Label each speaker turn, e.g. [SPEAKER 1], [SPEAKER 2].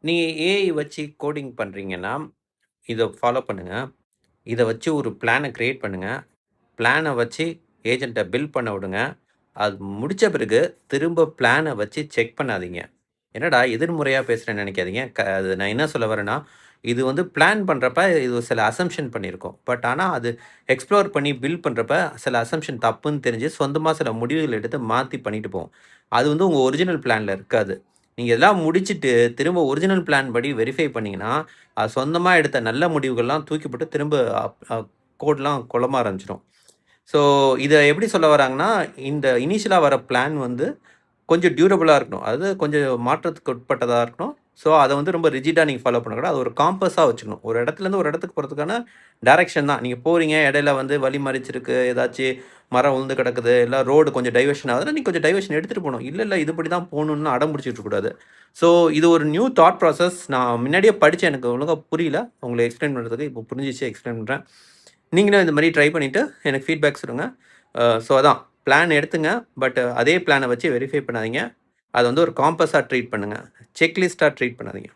[SPEAKER 1] நீங்க ஏஐ வச்சு கோடிங் பண்றீங்கன்னா, இத ஃபாலோ பண்ணுங்க. இத வச்சு ஒரு பிளான கிரியேட் பண்ணுங்க. பிளான வச்சு ஏஜென்ட்ட பில்ட் பண்ண விடுங்க. அது முடிச்ச பிறகு திரும்ப பிளான வச்சு செக் பண்ணாதீங்க. என்னடா எதிர்மறையா பேசுறேன்னு நெனைக்காதீங்க. அது நான் என்ன சொல்ல வரேன்னா, இது வந்து பிளான் பண்றப்ப இது ஒரு சில அசம்ப்ஷன் பண்ணியிருக்கோம். பட் ஆனா அது எக்ஸ்ப்ளோர் பண்ணி பில்ட் பண்றப்ப சில அசம்ப்ஷன் தப்புன்னு தெரிஞ்சு சொந்தமா சில முடிவுகள் எடுத்து மாத்தி பண்ணிட்டு போவோம். அது வந்து உங்க ஒரிஜினல் பிளான்ல இருக்காது. நீங்க இதெல்லாம் முடிச்சுட்டு திரும்ப ஒரிஜினல் பிளான் படி வெரிஃபை பண்ணீங்கன்னா, அது சொந்தமா எடுத்த நல்ல முடிவுகள்லாம் தூக்கி போட்டு திரும்ப அப் அ கோட்லாம் குழம்ப ஆரம்பிச்சுரும். ஸோ இத எப்படி சொல்ல வராங்கன்னா, இந்த இனிஷியலா வர பிளான் வந்து கொஞ்சம் டியூரபிளா இருக்கணும். அதாவது கொஞ்சம் மாற்றத்துக்கு உட்பட்டதா இருக்கணும். ஸோ அத வந்து ரொம்ப ரிஜிடா நீங்க ஃபாலோ பண்ணக்கூடாது. அது ஒரு காம்பஸா வச்சுக்கணும். ஒரு இடத்துலேருந்து ஒரு இடத்துக்கு போறதுக்கான டைரக்ஷன் தான். நீங்க போறீங்க, இடையில வந்து வழி மறிச்சிருக்கு, ஏதாச்சு மரம் உழுந்து கிடக்குது, இல்ல ரோடு கொஞ்சம் டைவர்ஷன் ஆகுதுன்னா, நீங்க கொஞ்சம் டைவர்ஷன் எடுத்துட்டு போணும். இல்ல இதுபடி தான் போணும்னு அடம் பிடிச்சிட்டு இருக்கக்கூடாது. ஸோ இது ஒரு நியூ தாட் ப்ராசஸ். நான் முன்னாடியே படிச்சேன். எனக்கு ஒழுங்கா புரியல. உங்களுக்கு எக்ஸ்பிளைன் பண்றதுக்கு இப்போ புரிஞ்சிச்சு எக்ஸ்பிளைன் பண்றேன். நீங்களும் இந்த மாரி ட்ரை பண்ணிட்டு எனக்கு ஃபீட்பேக் சொல்லுங்க. ஸோ அதான் பிளான் எடுத்துங்க. பட் அதே பிளான வச்சு வெரிஃபை பண்ணாதீங்க. அத வந்து ஒரு காம்பஸா ட்ரீட் பண்ணுங்க. செக் லிஸ்ட்டா ட்ரீட் பண்ணாதீங்க.